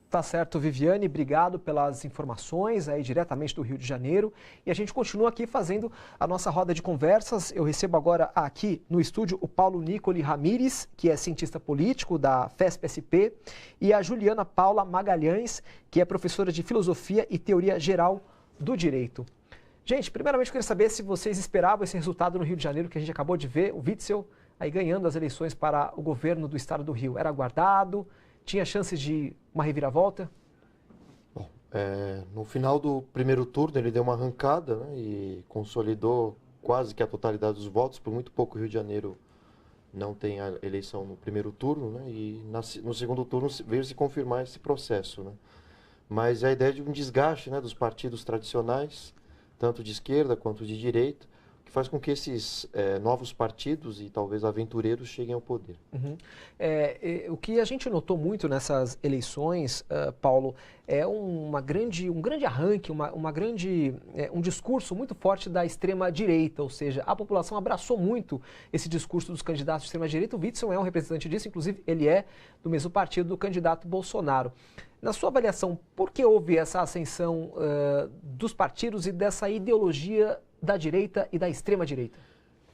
Tá certo, Viviane, obrigado pelas informações aí diretamente do Rio de Janeiro. E a gente continua aqui fazendo a nossa roda de conversas. Eu recebo agora aqui no estúdio o Paulo Nicoli Ramires, que é cientista político da FESP-SP, e a Juliana Paula Magalhães, que é professora de Filosofia e Teoria Geral do Direito. Gente, primeiramente eu queria saber se vocês esperavam esse resultado no Rio de Janeiro que a gente acabou de ver, o Witzel aí ganhando as eleições para o governo do estado do Rio. Era aguardado? Tinha chances de uma reviravolta? Bom, no final do primeiro turno ele deu uma arrancada, né, e consolidou quase que a totalidade dos votos. Por muito pouco o Rio de Janeiro não tem a eleição no primeiro turno, né, e no segundo turno veio se confirmar esse processo, né. Mas a ideia de um desgaste, né, dos partidos tradicionais, tanto de esquerda quanto de direita, que faz com que esses novos partidos e talvez aventureiros cheguem ao poder. Uhum. O que a gente notou muito nessas eleições, Paulo, é um grande arranque, um discurso muito forte da extrema-direita, ou seja, a população abraçou muito esse discurso dos candidatos de extrema-direita. O Witzel é um representante disso, inclusive ele é do mesmo partido do candidato Bolsonaro. Na sua avaliação, por que houve essa ascensão dos partidos e dessa ideologia da direita e da extrema-direita?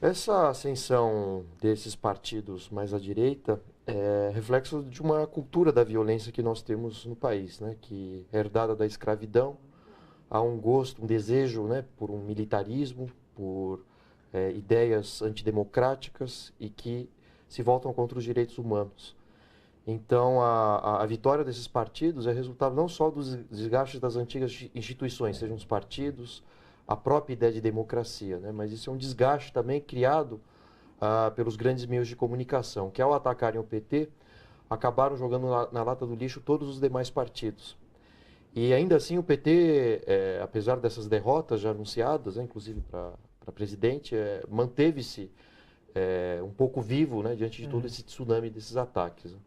Essa ascensão desses partidos mais à direita é reflexo de uma cultura da violência que nós temos no país, né, que é herdada da escravidão. Há um gosto, um desejo, né, por um militarismo, por ideias antidemocráticas e que se voltam contra os direitos humanos. Então, a vitória desses partidos é resultado não só dos desgastes das antigas instituições, sejam os partidos, a própria ideia de democracia, né? Mas isso é um desgaste também criado pelos grandes meios de comunicação, que ao atacarem o PT, acabaram jogando na lata do lixo todos os demais partidos. E ainda assim o PT, apesar dessas derrotas já anunciadas, né, inclusive para presidente, manteve-se um pouco vivo, né, diante de todo esse tsunami desses ataques, né?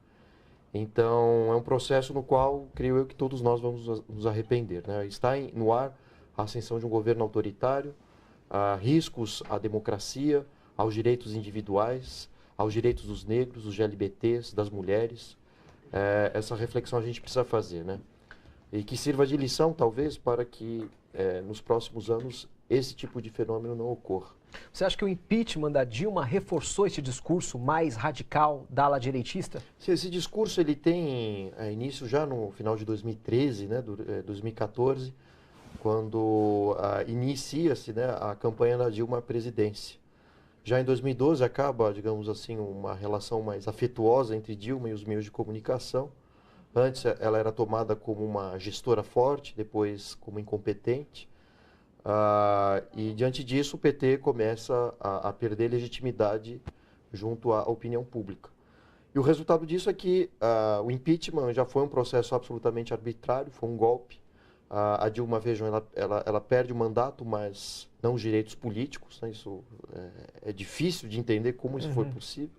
Então, é um processo no qual, creio eu, que todos nós vamos nos arrepender, né? Está no ar a ascensão de um governo autoritário, riscos à democracia, aos direitos individuais, aos direitos dos negros, dos GLBTs, das mulheres. Essa reflexão a gente precisa fazer, né? E que sirva de lição, talvez, para que nos próximos anos esse tipo de fenômeno não ocorra. Você acha que o impeachment da Dilma reforçou esse discurso mais radical da ala direitista? Esse discurso ele tem início já no final de 2013, né, 2014, quando inicia-se, né, a campanha da Dilma à presidência. Já em 2012 acaba, digamos assim, uma relação mais afetuosa entre Dilma e os meios de comunicação. Antes ela era tomada como uma gestora forte, depois como incompetente. E diante disso o PT começa a perder legitimidade junto à opinião pública. E o resultado disso é que o impeachment já foi um processo absolutamente arbitrário, foi um golpe. A Dilma, vejam, ela perde o mandato, mas não os direitos políticos, né? Isso é difícil de entender como isso foi possível.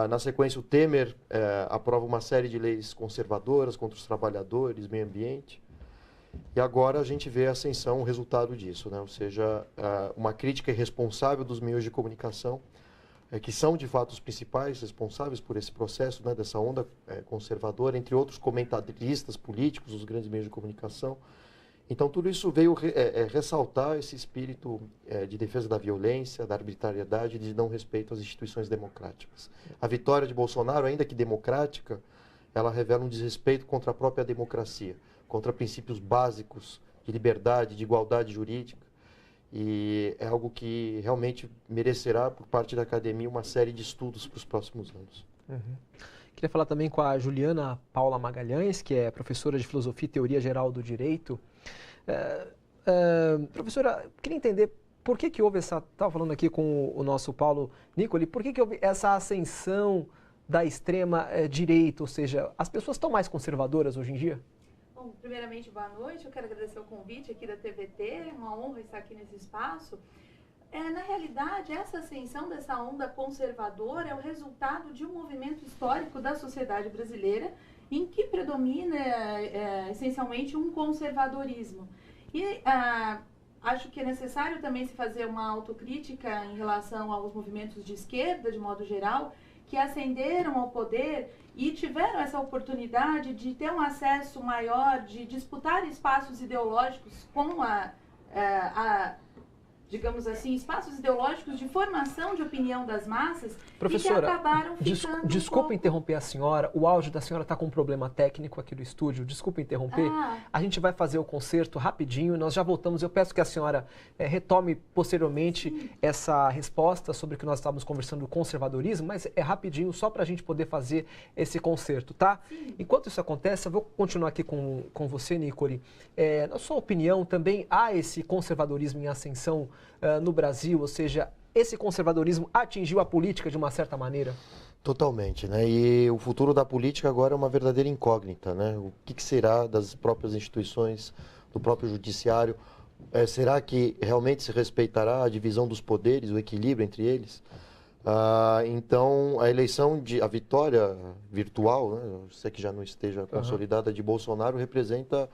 Na sequência, o Temer aprova uma série de leis conservadoras contra os trabalhadores, meio ambiente. E agora a gente vê a ascensão, o resultado disso, né? Ou seja, uma crítica irresponsável dos meios de comunicação, que são de fato os principais responsáveis por esse processo, né, dessa onda conservadora, entre outros comentaristas políticos, os grandes meios de comunicação. Então tudo isso veio ressaltar esse espírito de defesa da violência, da arbitrariedade e de não respeito às instituições democráticas. A vitória de Bolsonaro, ainda que democrática, ela revela um desrespeito contra a própria democracia, contra princípios básicos de liberdade, de igualdade jurídica, e é algo que realmente merecerá, por parte da academia, uma série de estudos para os próximos anos. Queria falar também com a Juliana Paula Magalhães, que é professora de Filosofia e Teoria Geral do Direito. Professora, queria entender por que houve essa... Estava falando aqui com o nosso Paulo Nicoli, por que houve essa ascensão da extrema-direita, ou seja, as pessoas estão mais conservadoras hoje em dia? Bom, primeiramente, boa noite. Eu quero agradecer o convite aqui da TVT. É uma honra estar aqui nesse espaço. Na realidade, essa ascensão dessa onda conservadora é o resultado de um movimento histórico da sociedade brasileira em que predomina essencialmente um conservadorismo. E acho que é necessário também se fazer uma autocrítica em relação aos movimentos de esquerda, de modo geral, que ascenderam ao poder e tiveram essa oportunidade de ter um acesso maior, de disputar espaços ideológicos com digamos assim, espaços ideológicos de formação de opinião das massas. Professora, e que acabaram ficando desculpa interromper a senhora, o áudio da senhora está com um problema técnico aqui do estúdio, desculpa interromper. A gente vai fazer o concerto rapidinho, nós já voltamos, eu peço que a senhora retome posteriormente essa resposta sobre o que nós estávamos conversando do conservadorismo, mas é rapidinho só para a gente poder fazer esse concerto, tá? Sim. Enquanto isso acontece, eu vou continuar aqui com você, Nicole. Na sua opinião, também há esse conservadorismo em ascensão no Brasil, ou seja, esse conservadorismo atingiu a política de uma certa maneira? Totalmente, né? E o futuro da política agora é uma verdadeira incógnita, né? O que será das próprias instituições, do próprio judiciário? Será que realmente se respeitará a divisão dos poderes, o equilíbrio entre eles? Então, a vitória virtual, né? Se é que já não esteja consolidada, de Bolsonaro, representa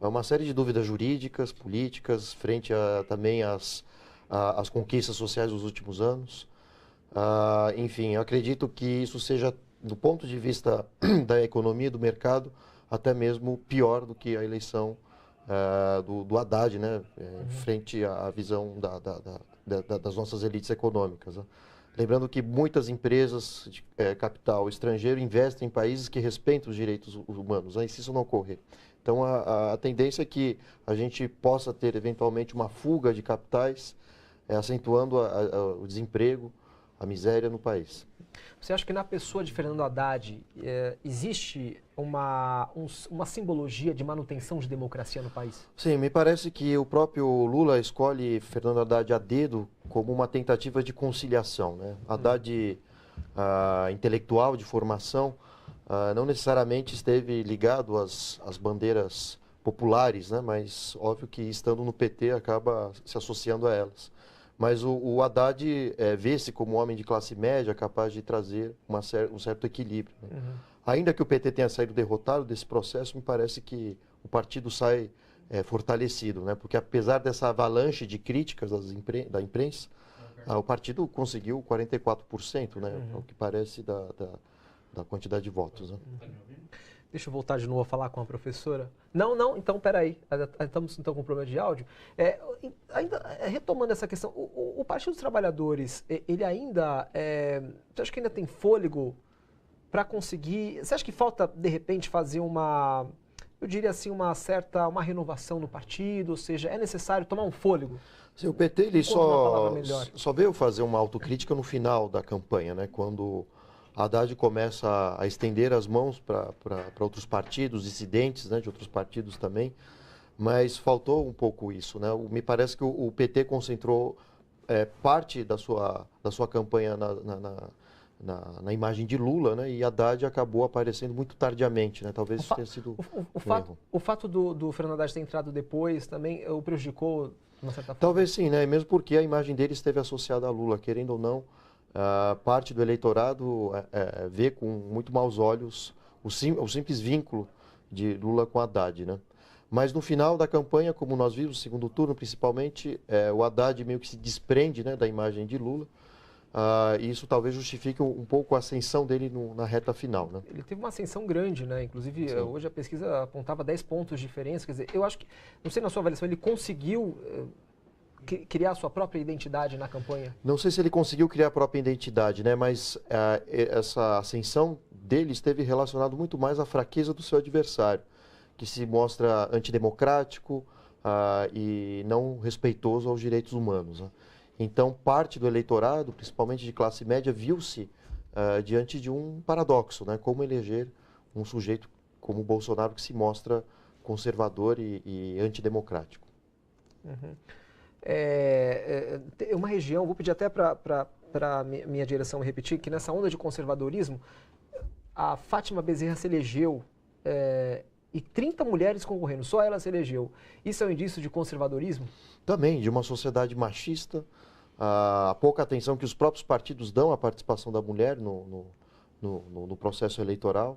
uma série de dúvidas jurídicas, políticas, frente também às conquistas sociais dos últimos anos. Enfim, eu acredito que isso seja, do ponto de vista da economia e do mercado, até mesmo pior do que a eleição do Haddad, né? Frente à visão das nossas elites econômicas. Né? Lembrando que muitas empresas de capital estrangeiro investem em países que respeitam os direitos humanos, né? E se isso não ocorrer. Então, a tendência é que a gente possa ter, eventualmente, uma fuga de capitais, acentuando o desemprego, a miséria no país. Você acha que na pessoa de Fernando Haddad existe uma simbologia de manutenção de democracia no país? Sim, me parece que o próprio Lula escolhe Fernando Haddad a dedo como uma tentativa de conciliação, né? Haddad, intelectual de formação, não necessariamente esteve ligado às bandeiras populares, né? Mas óbvio que estando no PT acaba se associando a elas. Mas o Haddad vê-se como um homem de classe média capaz de trazer um certo equilíbrio. Né? Ainda que o PT tenha saído derrotado desse processo, me parece que o partido sai fortalecido, né? Porque apesar dessa avalanche de críticas da imprensa, o partido conseguiu 44%, né? O que parece da quantidade de votos. Né? Deixa eu voltar de novo a falar com a professora. Não, então, peraí. Estamos então com um problema de áudio. Retomando essa questão, o Partido dos Trabalhadores, ele ainda... você acha que ainda tem fôlego para conseguir... Você acha que falta, de repente, fazer eu diria assim, uma renovação no partido? Ou seja, é necessário tomar um fôlego? Sim, o PT ele só veio fazer uma autocrítica no final da campanha, né? Quando Haddad começa a estender as mãos para outros partidos, dissidentes, né, de outros partidos também, mas faltou um pouco isso, né? Me parece que o PT concentrou parte da sua campanha na imagem de Lula, né? E Haddad acabou aparecendo muito tardiamente, né? Talvez isso tenha sido o fato do Fernando Haddad ter entrado depois também o prejudicou de uma certa forma? Talvez sim, né? Mesmo porque a imagem dele esteve associada a Lula, querendo ou não. Parte do eleitorado vê com muito maus olhos o simples vínculo de Lula com Haddad, né? Mas no final da campanha, como nós vimos, no segundo turno principalmente, o Haddad meio que se desprende, né, da imagem de Lula. E isso talvez justifique um pouco a ascensão dele na reta final, né? Ele teve uma ascensão grande, né? Inclusive, hoje a pesquisa apontava 10 pontos de diferença. Quer dizer, eu acho que, não sei na sua avaliação, ele conseguiu criar a sua própria identidade na campanha? Não sei se ele conseguiu criar a própria identidade, né? Mas essa ascensão dele esteve relacionado muito mais à fraqueza do seu adversário, que se mostra antidemocrático e não respeitoso aos direitos humanos. Né? Então, parte do eleitorado, principalmente de classe média, viu-se diante de um paradoxo, né? Como eleger um sujeito como o Bolsonaro, que se mostra conservador e antidemocrático. Uma região, vou pedir até para a minha direção repetir, que nessa onda de conservadorismo, a Fátima Bezerra se elegeu e 30 mulheres concorrendo, só ela se elegeu. Isso é um indício de conservadorismo? Também, de uma sociedade machista, a pouca atenção que os próprios partidos dão à participação da mulher no processo eleitoral.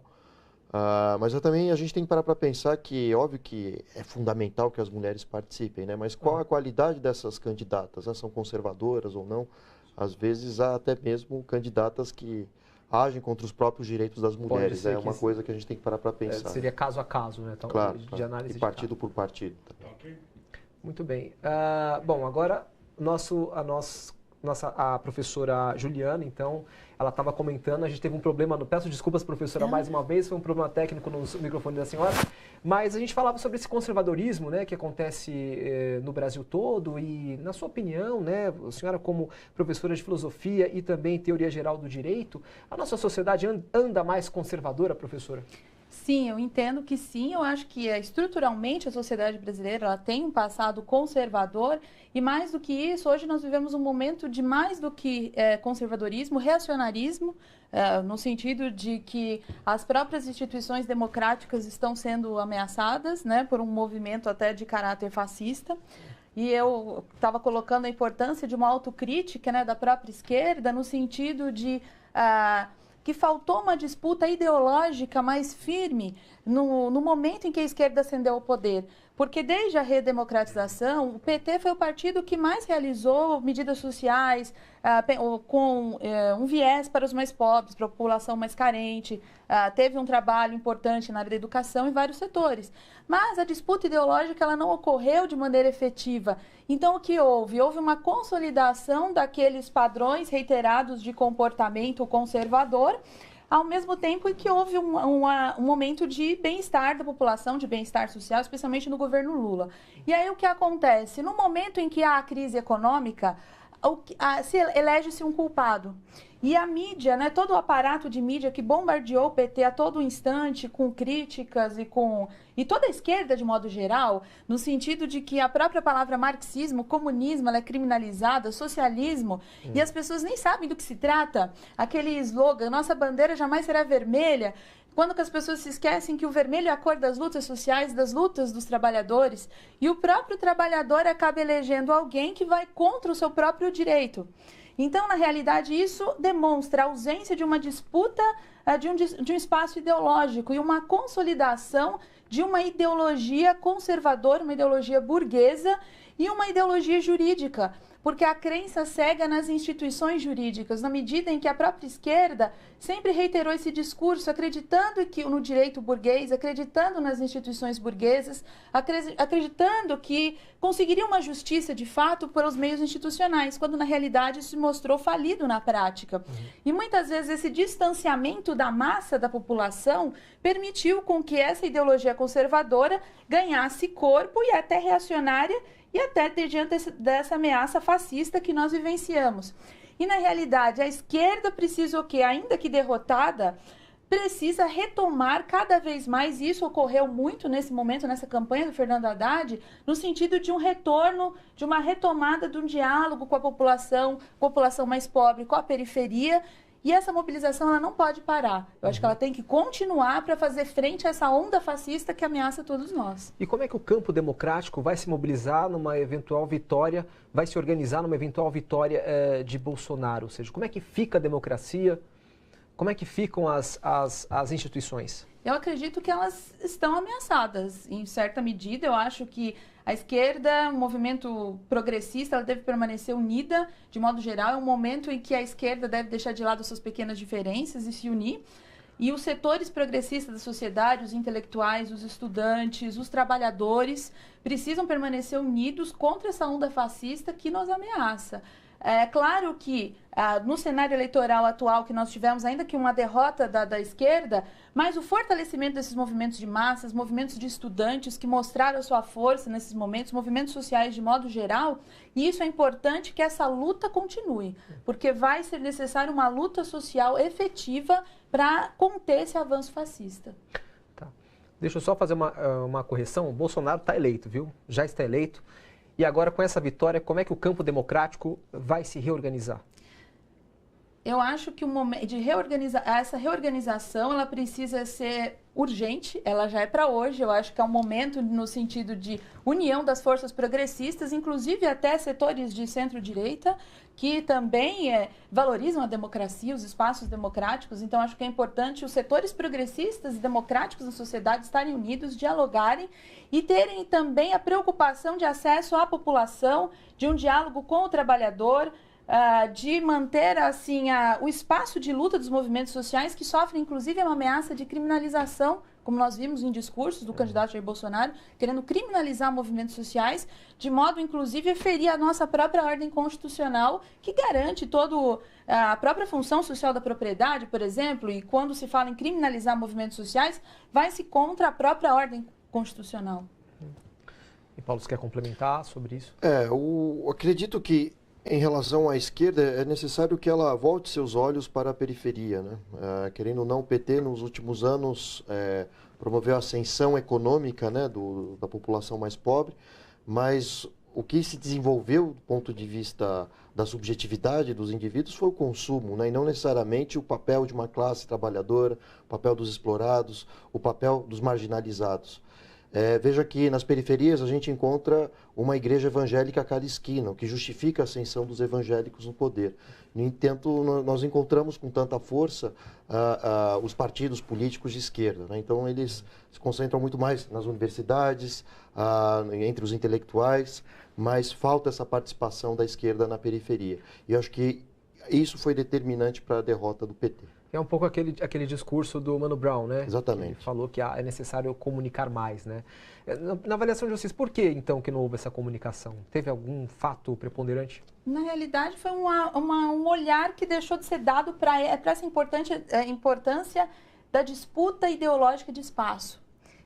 Mas também a gente tem que parar para pensar que, óbvio que é fundamental que as mulheres participem, né? Mas qual a qualidade dessas candidatas? Né? São conservadoras ou não? Às vezes há até mesmo candidatas que agem contra os próprios direitos das mulheres. É uma coisa que a gente tem que parar para pensar. Seria caso a caso, né? Então, claro, de análise e partido por partido. Muito bem. Bom, agora a professora Juliana, então, ela estava comentando, a gente teve um problema, peço desculpas, professora, mais uma vez, foi um problema técnico no microfone da senhora, mas a gente falava sobre esse conservadorismo, né, que acontece no Brasil todo e, na sua opinião, né, a senhora como professora de filosofia e também teoria geral do direito, a nossa sociedade anda mais conservadora, professora? Sim, eu entendo que sim. Eu acho que estruturalmente a sociedade brasileira ela tem um passado conservador e mais do que isso, hoje nós vivemos um momento de mais do que conservadorismo, reacionarismo, no sentido de que as próprias instituições democráticas estão sendo ameaçadas, né, por um movimento até de caráter fascista. E eu estava colocando a importância de uma autocrítica, né, da própria esquerda, no sentido de que faltou uma disputa ideológica mais firme no momento em que a esquerda ascendeu ao poder. Porque desde a redemocratização, o PT foi o partido que mais realizou medidas sociais com um viés para os mais pobres, para a população mais carente, teve um trabalho importante na área da educação em vários setores. Mas a disputa ideológica ela não ocorreu de maneira efetiva. Então, o que houve? Houve uma consolidação daqueles padrões reiterados de comportamento conservador, ao mesmo tempo em que houve um momento de bem-estar da população, de bem-estar social, especialmente no governo Lula. E aí o que acontece? No momento em que há a crise econômica, se elege-se um culpado. E a mídia, né, todo o aparato de mídia que bombardeou o PT a todo instante com críticas e toda a esquerda de modo geral, no sentido de que a própria palavra marxismo, comunismo, ela é criminalizada, socialismo, e as pessoas nem sabem do que se trata. Aquele slogan, nossa bandeira jamais será vermelha, quando que as pessoas se esquecem que o vermelho é a cor das lutas sociais, das lutas dos trabalhadores, e o próprio trabalhador acaba elegendo alguém que vai contra o seu próprio direito. Então, na realidade, isso demonstra a ausência de uma disputa de um espaço ideológico e uma consolidação de uma ideologia conservadora, uma ideologia burguesa e uma ideologia jurídica, porque a crença cega nas instituições jurídicas, na medida em que a própria esquerda sempre reiterou esse discurso, acreditando no direito burguês, acreditando nas instituições burguesas, acreditando que conseguiria uma justiça de fato pelos meios institucionais, quando na realidade isso se mostrou falido na prática. E muitas vezes esse distanciamento da massa da população permitiu com que essa ideologia conservadora ganhasse corpo e até reacionária, e até diante dessa ameaça fascista que nós vivenciamos. E, na realidade, a esquerda precisa o quê? Ainda que derrotada, precisa retomar cada vez mais, e isso ocorreu muito nesse momento, nessa campanha do Fernando Haddad, no sentido de um retorno, de uma retomada de um diálogo com a população mais pobre, com a periferia. E essa mobilização ela não pode parar. Eu acho que ela tem que continuar para fazer frente a essa onda fascista que ameaça todos nós. E como é que o campo democrático vai se mobilizar numa eventual vitória, vai se organizar numa eventual vitória de Bolsonaro? Ou seja, como é que fica a democracia? Como é que ficam as instituições? Eu acredito que elas estão ameaçadas. Em certa medida, eu acho que a esquerda, o movimento progressista, ela deve permanecer unida, de modo geral. É um momento em que a esquerda deve deixar de lado suas pequenas diferenças e se unir. E os setores progressistas da sociedade, os intelectuais, os estudantes, os trabalhadores, precisam permanecer unidos contra essa onda fascista que nos ameaça. É claro que no cenário eleitoral atual que nós tivemos, ainda que uma derrota da esquerda, mas o fortalecimento desses movimentos de massas, movimentos de estudantes que mostraram a sua força nesses momentos, movimentos sociais de modo geral, e isso é importante que essa luta continue, porque vai ser necessária uma luta social efetiva para conter esse avanço fascista. Tá. Deixa eu só fazer uma correção. O Bolsonaro está eleito, viu? Já está eleito. E agora, com essa vitória, como é que o campo democrático vai se reorganizar? Eu acho que o momento de essa reorganização ela precisa ser urgente, ela já é para hoje. Eu acho que é um momento no sentido de união das forças progressistas, inclusive até setores de centro-direita, que também valorizam a democracia, os espaços democráticos. Então, acho que é importante os setores progressistas e democráticos da sociedade estarem unidos, dialogarem e terem também a preocupação de acesso à população, de um diálogo com o trabalhador, de manter assim o espaço de luta dos movimentos sociais que sofrem inclusive uma ameaça de criminalização, como nós vimos em discursos do candidato Jair Bolsonaro, querendo criminalizar movimentos sociais, de modo inclusive a ferir a nossa própria ordem constitucional, que garante toda a própria função social da propriedade, por exemplo, e quando se fala em criminalizar movimentos sociais, vai-se contra a própria ordem constitucional. E Paulo, você quer complementar sobre isso? Eu acredito que em relação à esquerda, é necessário que ela volte seus olhos para a periferia, né? Querendo ou não, o PT nos últimos anos promoveu a ascensão econômica, né, da população mais pobre, mas o que se desenvolveu do ponto de vista da subjetividade dos indivíduos foi o consumo, né, e não necessariamente o papel de uma classe trabalhadora, o papel dos explorados, o papel dos marginalizados. Veja que nas periferias a gente encontra uma igreja evangélica a cada esquina, o que justifica a ascensão dos evangélicos no poder. No entanto, nós encontramos com tanta força os partidos políticos de esquerda, né? Então, eles se concentram muito mais nas universidades, entre os intelectuais, mas falta essa participação da esquerda na periferia. E eu acho que isso foi determinante para a derrota do PT. É um pouco aquele discurso do Mano Brown, né? Exatamente. Ele falou que é necessário comunicar mais, né? Na avaliação de vocês, por que então que não houve essa comunicação? Teve algum fato preponderante? Na realidade, foi um olhar que deixou de ser dado para essa importância da disputa ideológica de espaço.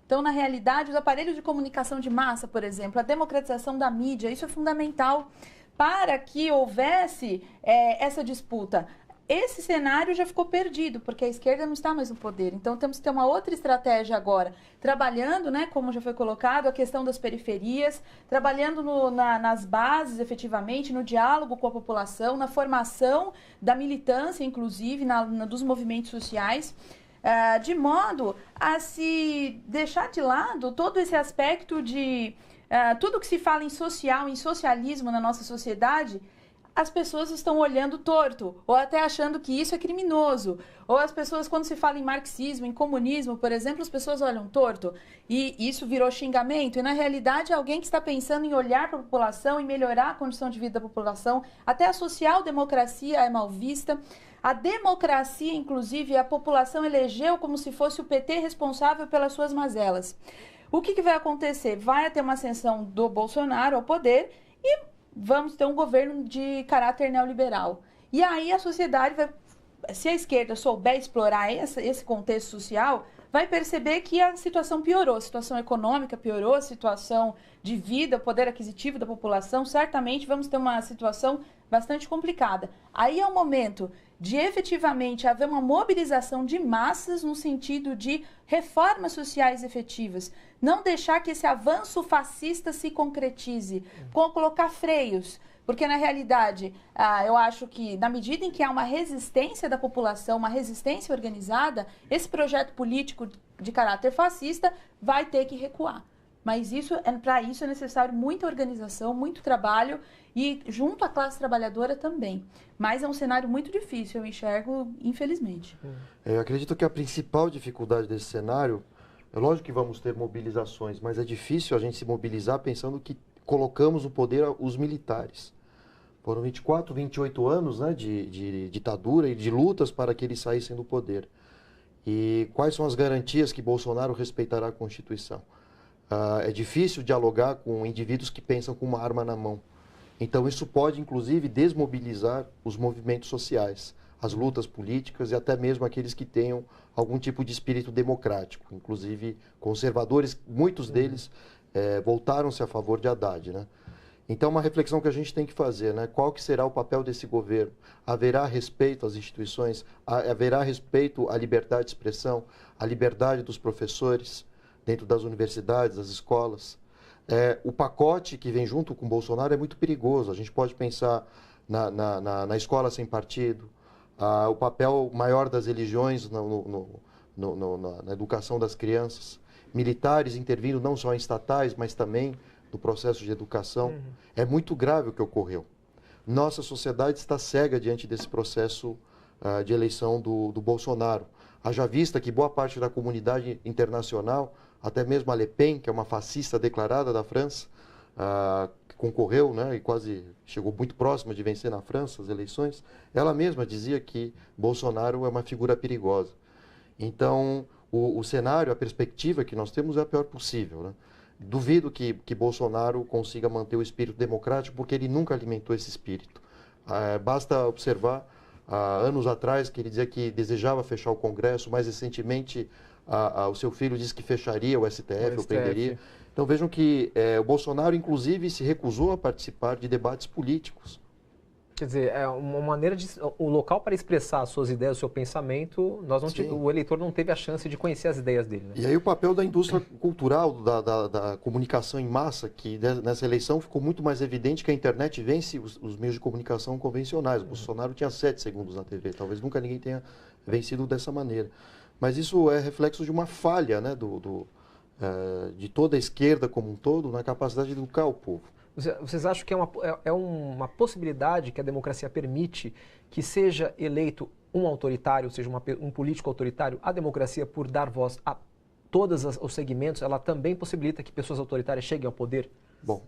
Então, na realidade, os aparelhos de comunicação de massa, por exemplo, a democratização da mídia, isso é fundamental para que houvesse essa disputa. Esse cenário já ficou perdido, porque a esquerda não está mais no poder. Então, temos que ter uma outra estratégia agora, trabalhando, né, como já foi colocado, a questão das periferias, trabalhando nas bases, efetivamente, no diálogo com a população, na formação da militância, inclusive, dos movimentos sociais, de modo a se deixar de lado todo esse aspecto de tudo que se fala em socialismo na nossa sociedade. As pessoas estão olhando torto, ou até achando que isso é criminoso. Ou as pessoas, quando se fala em marxismo, em comunismo, por exemplo, as pessoas olham torto. E isso virou xingamento. E, na realidade, alguém que está pensando em olhar para a população e melhorar a condição de vida da população. Até a social-democracia é mal vista. A democracia, inclusive, a população elegeu como se fosse o PT responsável pelas suas mazelas. O que vai acontecer? Vai ter uma ascensão do Bolsonaro ao poder e vamos ter um governo de caráter neoliberal. E aí a sociedade vai, se a esquerda souber explorar esse contexto social, vai perceber que a situação piorou, a situação econômica piorou, a situação de vida, o poder aquisitivo da população, certamente vamos ter uma situação bastante complicada. Aí é o momento de efetivamente haver uma mobilização de massas no sentido de reformas sociais efetivas. Não deixar que esse avanço fascista se concretize, colocar freios. Porque, na realidade, eu acho que, na medida em que há uma resistência da população, uma resistência organizada, esse projeto político de caráter fascista vai ter que recuar. Mas para isso é necessário muita organização, muito trabalho e junto à classe trabalhadora também. Mas é um cenário muito difícil, eu enxergo, infelizmente. Eu acredito que a principal dificuldade desse cenário, é lógico que vamos ter mobilizações, mas é difícil a gente se mobilizar pensando que colocamos no poder os militares. Foram 24, 28 anos, né, de ditadura e de lutas para que eles saíssem do poder. E quais são as garantias que Bolsonaro respeitará a Constituição? É difícil dialogar com indivíduos que pensam com uma arma na mão. Então isso pode, inclusive, desmobilizar os movimentos sociais, as lutas políticas e até mesmo aqueles que tenham algum tipo de espírito democrático. Inclusive conservadores, muitos deles voltaram-se a favor de Haddad, né? Então, uma reflexão que a gente tem que fazer, né? Qual que será o papel desse governo? Haverá respeito às instituições? Haverá respeito à liberdade de expressão, à liberdade dos professores dentro das universidades, das escolas? O pacote que vem junto com o Bolsonaro é muito perigoso. A gente pode pensar na escola sem partido, o papel maior das religiões na educação das crianças, militares intervindo não só em estatais, mas também do processo de educação. É muito grave o que ocorreu. Nossa sociedade está cega diante desse processo de eleição do Bolsonaro. Haja vista que boa parte da comunidade internacional, até mesmo a Le Pen, que é uma fascista declarada da França, que concorreu, né, e quase chegou muito próxima de vencer na França as eleições, ela mesma dizia que Bolsonaro é uma figura perigosa. Então, o cenário, a perspectiva que nós temos é a pior possível, né? Duvido que Bolsonaro consiga manter o espírito democrático, porque ele nunca alimentou esse espírito. Basta observar, anos atrás, que ele dizia que desejava fechar o Congresso, mais recentemente, o seu filho disse que fecharia o STF, ou prenderia. Então vejam que o Bolsonaro, inclusive, se recusou a participar de debates políticos. Quer dizer, é uma maneira de... O local para expressar as suas ideias, o seu pensamento, o eleitor não teve a chance de conhecer as ideias dele. Né? E aí o papel da indústria cultural, da comunicação em massa, que nessa eleição ficou muito mais evidente que a internet vence os meios de comunicação convencionais. O Bolsonaro tinha 7 segundos na TV, talvez nunca ninguém tenha vencido dessa maneira. Mas isso é reflexo de uma falha, né, de toda a esquerda como um todo na capacidade de educar o povo. Vocês acham que é uma possibilidade que a democracia permite que seja eleito um autoritário, ou seja, um político autoritário? A democracia, por dar voz a todos os segmentos, ela também possibilita que pessoas autoritárias cheguem ao poder? Bom,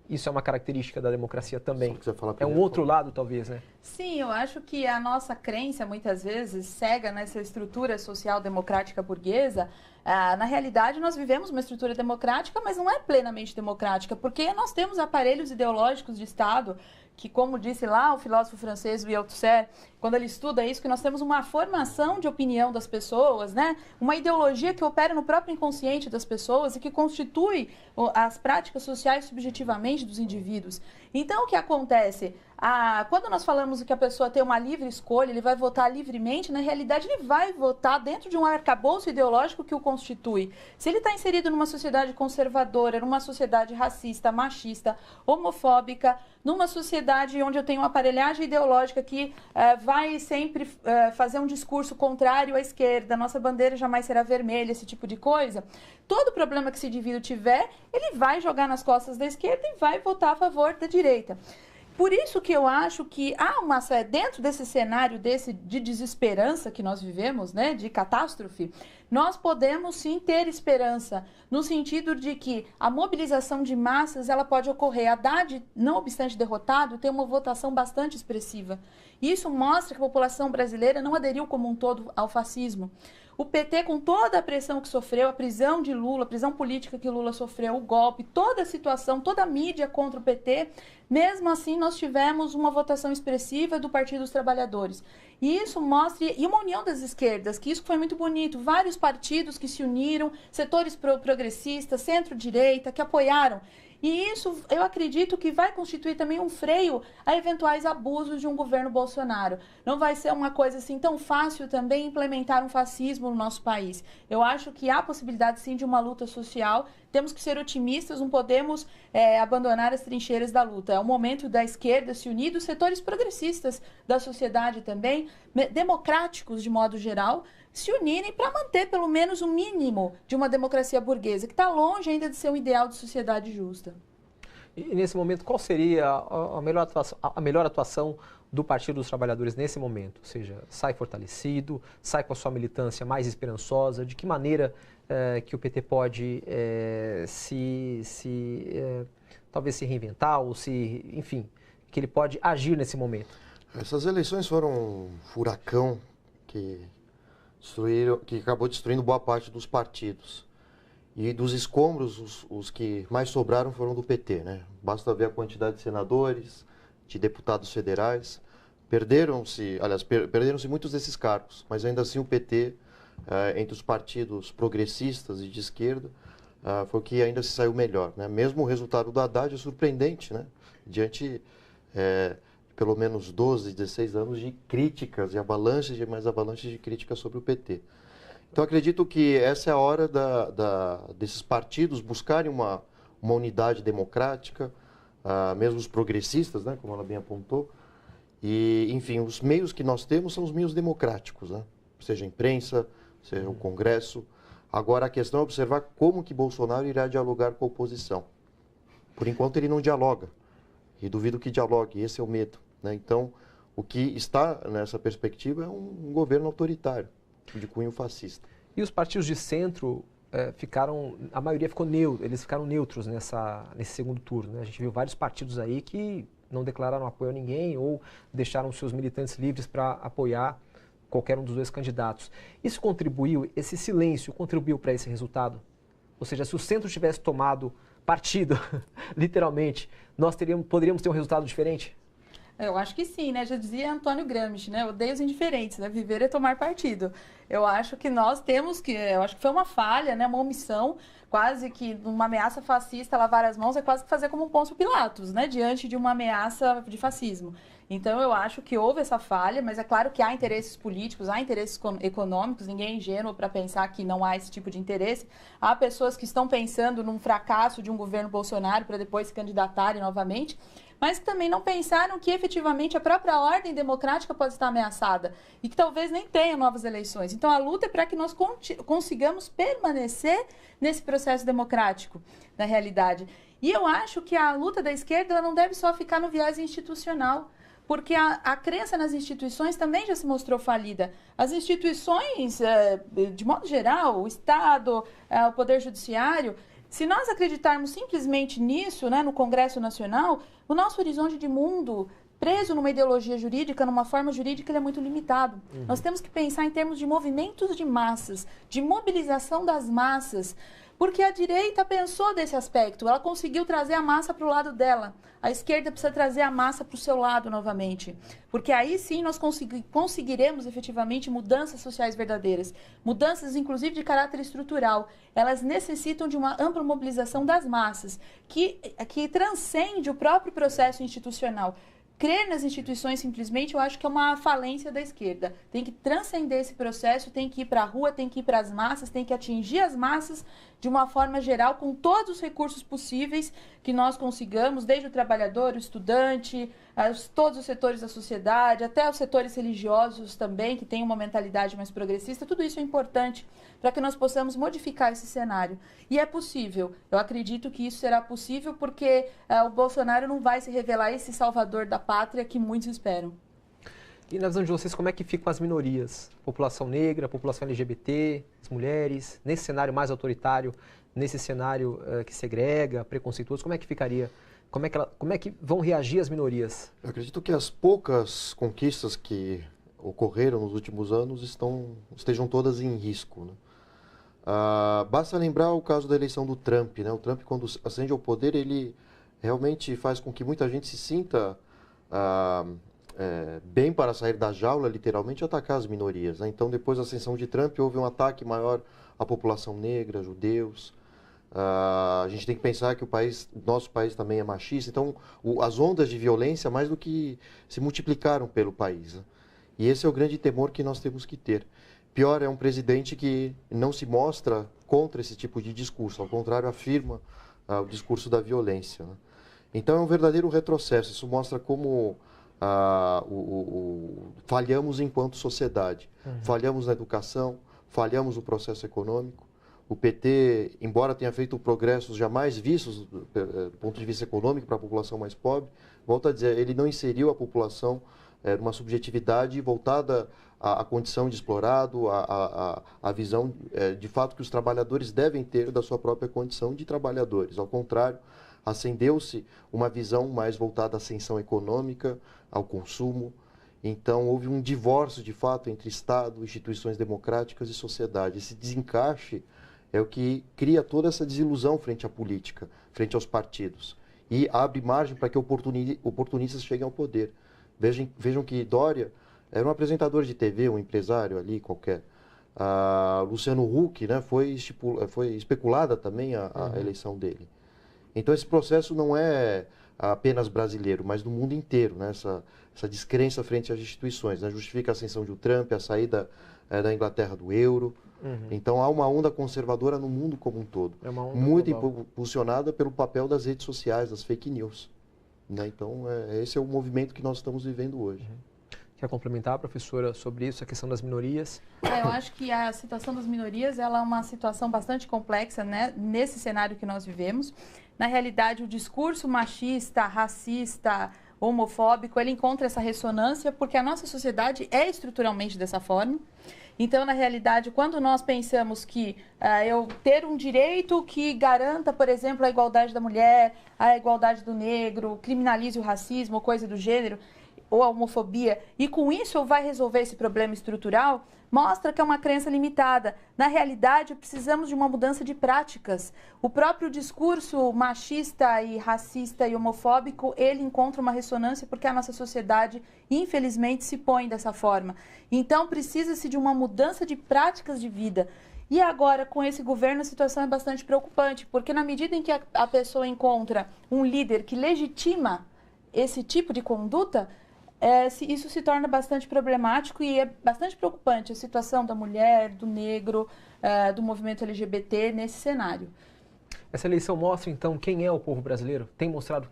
isso é uma característica da democracia também. É um outro lado, talvez, né? Sim, eu acho que a nossa crença, muitas vezes, cega nessa estrutura social democrática burguesa. Na realidade, nós vivemos uma estrutura democrática, mas não é plenamente democrática, porque nós temos aparelhos ideológicos de Estado que, como disse lá o filósofo francês Louis Althusser, quando ele estuda isso, que nós temos uma formação de opinião das pessoas, né? Uma ideologia que opera no próprio inconsciente das pessoas e que constitui as práticas sociais subjetivamente dos indivíduos. Então, o que acontece? Quando nós falamos que a pessoa tem uma livre escolha, ele vai votar livremente, na realidade ele vai votar dentro de um arcabouço ideológico que o constitui. Se ele está inserido numa sociedade conservadora, numa sociedade racista, machista, homofóbica, numa sociedade onde eu tenho uma aparelhagem ideológica que vai sempre fazer um discurso contrário à esquerda, nossa bandeira jamais será vermelha, esse tipo de coisa, todo problema que esse indivíduo tiver, ele vai jogar nas costas da esquerda e vai votar a favor da direita. Por isso que eu acho que dentro desse cenário de desesperança que nós vivemos, né, de catástrofe, nós podemos sim ter esperança, no sentido de que a mobilização de massas ela pode ocorrer. Haddad, não obstante derrotado, tem uma votação bastante expressiva. Isso mostra que a população brasileira não aderiu como um todo ao fascismo. O PT, com toda a pressão que sofreu, a prisão de Lula, a prisão política que Lula sofreu, o golpe, toda a situação, toda a mídia contra o PT, mesmo assim nós tivemos uma votação expressiva do Partido dos Trabalhadores. E isso mostra, e uma união das esquerdas, que isso foi muito bonito, vários partidos que se uniram, setores progressistas, centro-direita, que apoiaram. E isso, eu acredito que vai constituir também um freio a eventuais abusos de um governo Bolsonaro. Não vai ser uma coisa assim tão fácil também implementar um fascismo no nosso país. Eu acho que há possibilidade sim de uma luta social. Temos que ser otimistas, não podemos abandonar as trincheiras da luta. É o momento da esquerda se unir, dos setores progressistas da sociedade também, democráticos de modo geral, se unirem para manter pelo menos o mínimo de uma democracia burguesa, que está longe ainda de ser um ideal de sociedade justa. E nesse momento, qual seria a melhor atuação do Partido dos Trabalhadores nesse momento? Ou seja, sai fortalecido, sai com a sua militância mais esperançosa? De que maneira que o PT pode talvez se reinventar ou enfim, que ele pode agir nesse momento? Essas eleições foram um furacão que acabou destruindo boa parte dos partidos. E dos escombros, os que mais sobraram foram do PT, né? Basta ver a quantidade de senadores, de deputados federais. Perderam-se muitos desses cargos, mas ainda assim o PT, entre os partidos progressistas e de esquerda, foi o que ainda se saiu melhor, né? Mesmo o resultado do Haddad é surpreendente, né? Diante pelo menos 12, 16 anos de críticas e mais avalanches de críticas sobre o PT. Então, acredito que essa é a hora desses partidos buscarem uma unidade democrática, mesmo os progressistas, né, como ela bem apontou. E, enfim, os meios que nós temos são os meios democráticos, né? Seja a imprensa, seja o Congresso. Agora, a questão é observar como que Bolsonaro irá dialogar com a oposição. Por enquanto, ele não dialoga. E duvido que dialogue, esse é o medo, né? Então, o que está nessa perspectiva é um governo autoritário, de cunho fascista. E os partidos de centro a maioria eles ficaram neutros nesse segundo turno, né? A gente viu vários partidos aí que não declararam apoio a ninguém ou deixaram seus militantes livres para apoiar qualquer um dos dois candidatos. Isso contribuiu, esse silêncio contribuiu para esse resultado? Ou seja, se o centro tivesse tomado partido, literalmente, nós poderíamos ter um resultado diferente? Eu acho que sim, né? Já dizia Antônio Gramsci, né? Odeio os indiferentes, né? Viver é tomar partido. Eu acho que eu acho que foi uma falha, né? Uma omissão, quase que uma ameaça fascista, lavar as mãos é quase que fazer como um Pôncio Pilatos, né? Diante de uma ameaça de fascismo. Então, eu acho que houve essa falha, mas é claro que há interesses políticos, há interesses econômicos, ninguém é ingênuo para pensar que não há esse tipo de interesse. Há pessoas que estão pensando num fracasso de um governo Bolsonaro para depois se candidatarem novamente, mas que também não pensaram que efetivamente a própria ordem democrática pode estar ameaçada e que talvez nem tenha novas eleições. Então, a luta é para que nós consigamos permanecer nesse processo democrático, na realidade. E eu acho que a luta da esquerda ela não deve só ficar no viés institucional, porque a crença nas instituições também já se mostrou falida. As instituições, de modo geral, o Estado, o Poder Judiciário, se nós acreditarmos simplesmente nisso, né, no Congresso Nacional, o nosso horizonte de mundo, preso numa ideologia jurídica, numa forma jurídica, ele é muito limitado. Nós temos que pensar em termos de movimentos de massas, de mobilização das massas, porque a direita pensou desse aspecto, ela conseguiu trazer a massa para o lado dela. A esquerda precisa trazer a massa para o seu lado novamente, porque aí sim nós conseguiremos efetivamente mudanças sociais verdadeiras, mudanças inclusive de caráter estrutural. Elas necessitam de uma ampla mobilização das massas, que transcende o próprio processo institucional. Crer nas instituições, simplesmente, eu acho que é uma falência da esquerda. Tem que transcender esse processo, tem que ir para a rua, tem que ir para as massas, tem que atingir as massas de uma forma geral, com todos os recursos possíveis que nós consigamos, desde o trabalhador, o estudante, todos os setores da sociedade, até os setores religiosos também, que têm uma mentalidade mais progressista. Tudo isso é importante para que nós possamos modificar esse cenário. E é possível. Eu acredito que isso será possível porque o Bolsonaro não vai se revelar esse salvador da pátria que muitos esperam. E na visão de vocês, como é que ficam as minorias? População negra, população LGBT, as mulheres, nesse cenário mais autoritário, nesse cenário que segrega, preconceituoso, como é que ficaria? Como é que vão reagir as minorias? Eu acredito que as poucas conquistas que ocorreram nos últimos anos estejam todas em risco, né? Basta lembrar o caso da eleição do Trump, né? O Trump, quando ascende ao poder, ele realmente faz com que muita gente se sinta bem para sair da jaula, literalmente, e atacar as minorias, né? Então, depois da ascensão de Trump, houve um ataque maior à população negra, judeus. A gente tem que pensar que o nosso país também é machista, então as ondas de violência mais do que se multiplicaram pelo país, né? E esse é o grande temor que nós temos que ter. Pior é um presidente que não se mostra contra esse tipo de discurso, ao contrário, afirma o discurso da violência, né? Então é um verdadeiro retrocesso, isso mostra como falhamos enquanto sociedade, falhamos na educação, falhamos no processo econômico. O PT, embora tenha feito progressos jamais vistos do ponto de vista econômico para a população mais pobre, volto a dizer, ele não inseriu a população numa subjetividade voltada à condição de explorado, à visão de fato que os trabalhadores devem ter da sua própria condição de trabalhadores. Ao contrário, acendeu-se uma visão mais voltada à ascensão econômica, ao consumo. Então, houve um divórcio, de fato, entre Estado, instituições democráticas e sociedade. Esse desencaixe é o que cria toda essa desilusão frente à política, frente aos partidos. E abre margem para que oportunistas cheguem ao poder. Vejam que Dória era um apresentador de TV, um empresário ali qualquer. Luciano Huck, né, foi especulada também a eleição dele. Então, esse processo não é apenas brasileiro, mas do mundo inteiro, né? Essa descrença frente às instituições, né? Justifica a ascensão de Trump, a saída da Inglaterra do euro. Então, há uma onda conservadora no mundo como um todo, muito impulsionada pelo papel das redes sociais, das fake news, né? Então, esse é o movimento que nós estamos vivendo hoje. Quer complementar, professora, sobre isso, a questão das minorias? Eu acho que a situação das minorias ela é uma situação bastante complexa, né, nesse cenário que nós vivemos. Na realidade, o discurso machista, racista, homofóbico, ele encontra essa ressonância porque a nossa sociedade é estruturalmente dessa forma. Então, na realidade, quando nós pensamos que eu ter um direito que garanta, por exemplo, a igualdade da mulher, a igualdade do negro, criminalize o racismo, coisa do gênero, ou a homofobia, e com isso vai resolver esse problema estrutural, mostra que é uma crença limitada. Na realidade, precisamos de uma mudança de práticas. O próprio discurso machista e racista e homofóbico, ele encontra uma ressonância porque a nossa sociedade, infelizmente, se põe dessa forma. Então, precisa-se de uma mudança de práticas de vida. E agora, com esse governo, a situação é bastante preocupante, porque na medida em que a pessoa encontra um líder que legitima esse tipo de conduta, isso se torna bastante problemático e é bastante preocupante a situação da mulher, do negro, do movimento LGBT nesse cenário. Essa eleição mostra, então, quem é o povo brasileiro? Tem mostrado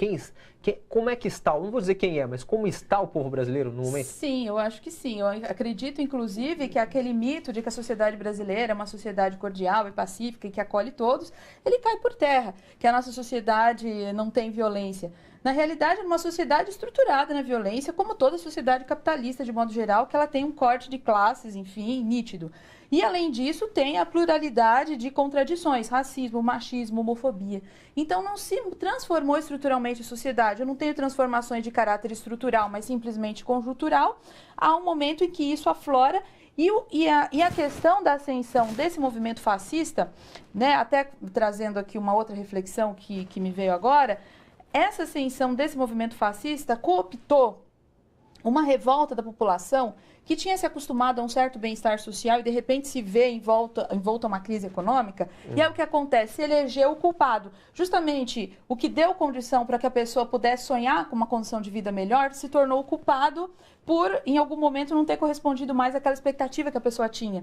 como é que está, não vou dizer quem é, mas como está o povo brasileiro no momento? Sim, eu acho que sim. Eu acredito, inclusive, que aquele mito de que a sociedade brasileira é uma sociedade cordial e pacífica e que acolhe todos, ele cai por terra, que a nossa sociedade não tem violência. Na realidade, é uma sociedade estruturada na violência, como toda sociedade capitalista, de modo geral, que ela tem um corte de classes, enfim, nítido. E, além disso, tem a pluralidade de contradições, racismo, machismo, homofobia. Então, não se transformou estruturalmente a sociedade. Eu não tenho transformações de caráter estrutural, mas simplesmente conjuntural. Há um momento em que isso aflora. E a questão da ascensão desse movimento fascista, né, até trazendo aqui uma outra reflexão que me veio agora, essa ascensão desse movimento fascista cooptou uma revolta da população que tinha se acostumado a um certo bem-estar social e de repente se vê envolta a uma crise econômica. E é o que acontece, se elegeu o culpado. Justamente o que deu condição para que a pessoa pudesse sonhar com uma condição de vida melhor, se tornou o culpado por, em algum momento, não ter correspondido mais àquela expectativa que a pessoa tinha.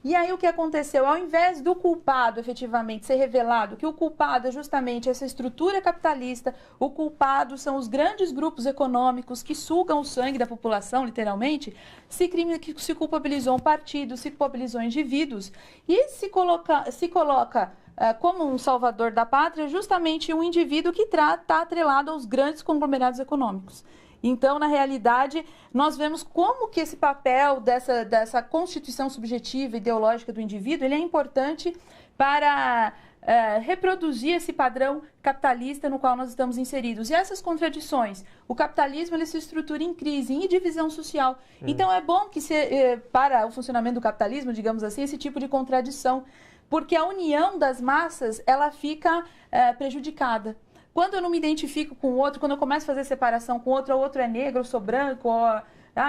E aí o que aconteceu? Ao invés do culpado efetivamente ser revelado, que o culpado é justamente essa estrutura capitalista, o culpado são os grandes grupos econômicos que sugam o sangue da população, literalmente, se culpabilizou um partido, se culpabilizou indivíduos e se coloca como um salvador da pátria justamente um indivíduo que está atrelado aos grandes conglomerados econômicos. Então, na realidade, nós vemos como que esse papel dessa constituição subjetiva ideológica do indivíduo ele é importante para reproduzir esse padrão capitalista no qual nós estamos inseridos. E essas contradições, o capitalismo ele se estrutura em crise, em divisão social. Então, é bom que para o funcionamento do capitalismo, digamos assim, esse tipo de contradição, porque a união das massas ela fica prejudicada. Quando eu não me identifico com o outro, quando eu começo a fazer separação com o outro é negro, eu sou branco,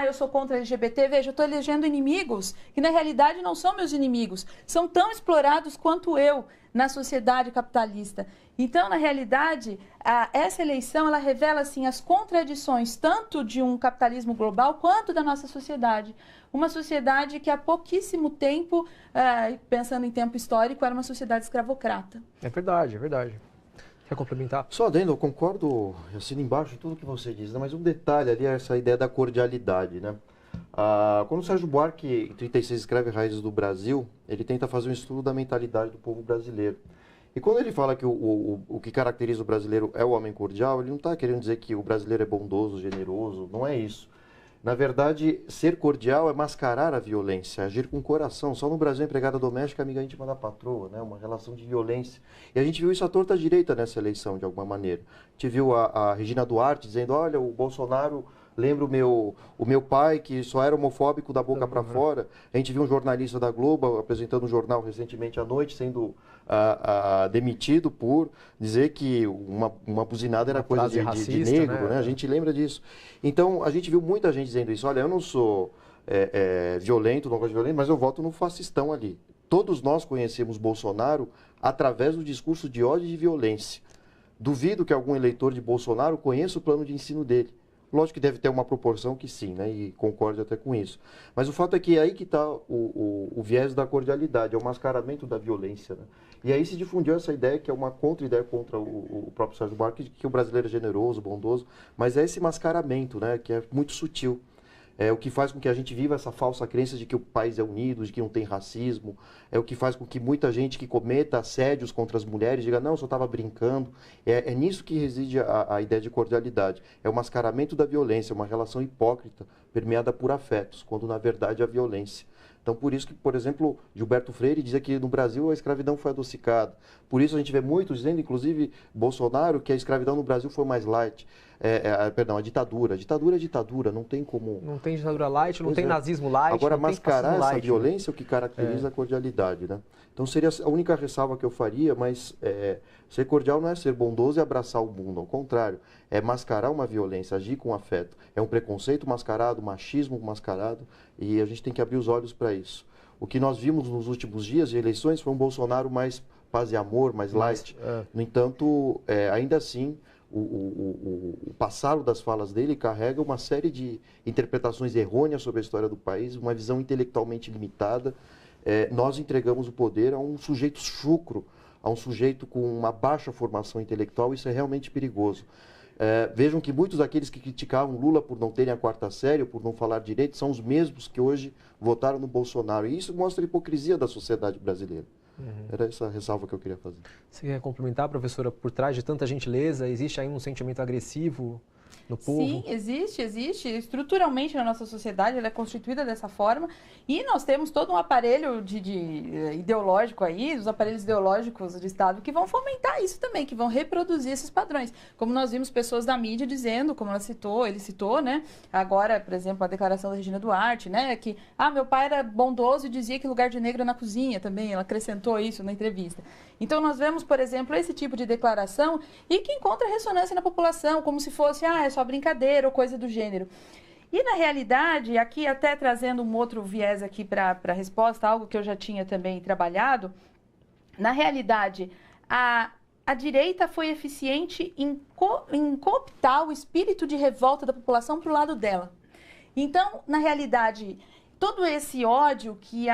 eu sou contra LGBT, veja, eu estou elegendo inimigos que na realidade não são meus inimigos, são tão explorados quanto eu na sociedade capitalista. Então, na realidade, essa eleição ela revela assim, as contradições tanto de um capitalismo global quanto da nossa sociedade. Uma sociedade que há pouquíssimo tempo, pensando em tempo histórico, era uma sociedade escravocrata. É verdade, é verdade. Quer complementar? Só adendo, eu concordo, eu assino embaixo de tudo que você diz, né? Mas um detalhe ali é essa ideia da cordialidade, né? Quando o Sérgio Buarque, em 36, escreve Raízes do Brasil, ele tenta fazer um estudo da mentalidade do povo brasileiro. E quando ele fala que o que caracteriza o brasileiro é o homem cordial, ele não está querendo dizer que o brasileiro é bondoso, generoso, não é isso. Na verdade, ser cordial é mascarar a violência, agir com o coração. Só no Brasil, a empregada doméstica é amiga íntima da patroa, né? Uma relação de violência. E a gente viu isso à torta direita nessa eleição, de alguma maneira. A gente viu a Regina Duarte dizendo, olha, o Bolsonaro lembra o meu pai, que só era homofóbico da boca para fora. A gente viu um jornalista da Globo apresentando um jornal recentemente à noite, sendo demitido por dizer que uma buzinada era coisa de negro, né? A gente lembra disso. Então, a gente viu muita gente dizendo isso. Olha, eu não sou violento, não gosto de violento, mas eu voto no fascistão ali. Todos nós conhecemos Bolsonaro através do discurso de ódio e de violência. Duvido que algum eleitor de Bolsonaro conheça o plano de ensino dele. Lógico que deve ter uma proporção que sim, né? E concordo até com isso. Mas o fato é que é aí que está o viés da cordialidade, é o mascaramento da violência, né? E aí se difundiu essa ideia, que é uma contra-ideia contra o próprio Sérgio Buarque, que o brasileiro é generoso, bondoso, mas é esse mascaramento, né? Que é muito sutil. é o que faz com que a gente viva essa falsa crença de que o país é unido, de que não tem racismo, é o que faz com que muita gente que cometa assédios contra as mulheres diga, não, eu só estava brincando. É nisso que reside a ideia de cordialidade. É o mascaramento da violência, uma relação hipócrita, permeada por afetos, quando na verdade a violência. Então, por isso que, por exemplo, Gilberto Freire dizia que no Brasil a escravidão foi adocicada. Por isso a gente vê muitos dizendo, inclusive Bolsonaro, que a escravidão no Brasil foi mais light. Perdão, a ditadura. A ditadura é ditadura, não tem como... Não tem ditadura light, não tem nazismo light, agora, não tem mascarar essa light, violência é o que caracteriza a cordialidade, né? Então, seria a única ressalva que eu faria, mas ser cordial não é ser bondoso e abraçar o mundo, ao contrário. É mascarar uma violência, agir com afeto. É um preconceito mascarado, machismo mascarado, e a gente tem que abrir os olhos para isso. O que nós vimos nos últimos dias de eleições foi um Bolsonaro mais paz e amor, mais light. No entanto, ainda assim, o passado das falas dele carrega uma série de interpretações errôneas sobre a história do país, uma visão intelectualmente limitada. Nós entregamos o poder a um sujeito chucro, a um sujeito com uma baixa formação intelectual, isso é realmente perigoso. Vejam que muitos daqueles que criticavam Lula por não terem a quarta série, por não falar direito, são os mesmos que hoje votaram no Bolsonaro. E isso mostra a hipocrisia da sociedade brasileira. Era essa a ressalva que eu queria fazer. Você quer complementar, professora, por trás de tanta gentileza, existe aí um sentimento agressivo no povo? Sim, existe. Estruturalmente na nossa sociedade ela é constituída dessa forma e nós temos todo um aparelho ideológico aí, os aparelhos ideológicos de Estado que vão fomentar isso também, que vão reproduzir esses padrões. Como nós vimos pessoas da mídia dizendo, como ele citou, né? Agora, por exemplo, a declaração da Regina Duarte, né? Que, meu pai era bondoso e dizia que lugar de negro é na cozinha também, ela acrescentou isso na entrevista. Então nós vemos, por exemplo, esse tipo de declaração e que encontra ressonância na população, como se fosse, é só brincadeira ou coisa do gênero. E na realidade, aqui até trazendo um outro viés aqui para a resposta, algo que eu já tinha também trabalhado, na realidade, a direita foi eficiente em cooptar o espírito de revolta da população para o lado dela. Então, na realidade, todo esse ódio que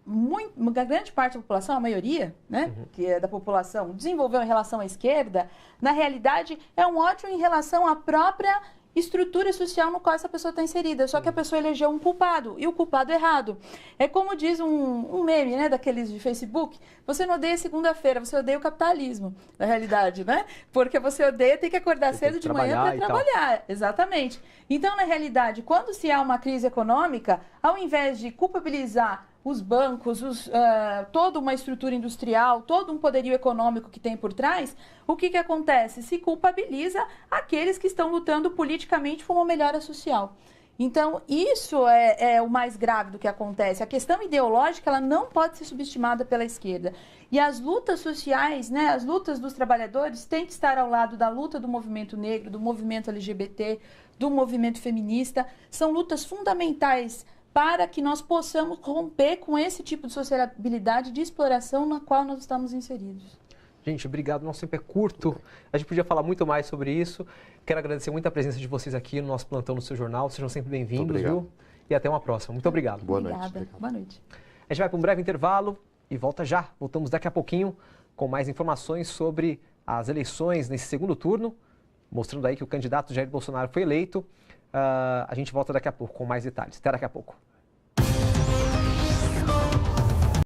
uma grande parte da população, a maioria, né, que é da população, desenvolveu em relação à esquerda, na realidade é um ódio em relação à própria estrutura social no qual essa pessoa está inserida. Só que a pessoa elegeu um culpado, e o culpado errado. É como diz um meme, né, daqueles de Facebook, você não odeia segunda-feira, você odeia o capitalismo, na realidade, né? Porque você odeia ter que acordar cedo de manhã para trabalhar. Exatamente. Então, na realidade, quando se há uma crise econômica, ao invés de culpabilizar os bancos, toda uma estrutura industrial, todo um poderio econômico que tem por trás, o que acontece? Se culpabiliza aqueles que estão lutando politicamente por uma melhora social. Então, isso é o mais grave do que acontece. A questão ideológica ela não pode ser subestimada pela esquerda. E as lutas sociais, né, as lutas dos trabalhadores têm que estar ao lado da luta do movimento negro, do movimento LGBT, do movimento feminista. São lutas fundamentais para que nós possamos romper com esse tipo de sociabilidade de exploração na qual nós estamos inseridos. Gente, obrigado. Nosso tempo é curto. A gente podia falar muito mais sobre isso. Quero agradecer muito a presença de vocês aqui no nosso plantão no seu jornal. Sejam sempre bem-vindos, viu? E até uma próxima. Muito obrigado. Boa noite. Obrigada. Boa noite. A gente vai para um breve intervalo e volta já. Voltamos daqui a pouquinho com mais informações sobre as eleições nesse segundo turno, mostrando aí que o candidato Jair Bolsonaro foi eleito. A gente volta daqui a pouco com mais detalhes. Até daqui a pouco.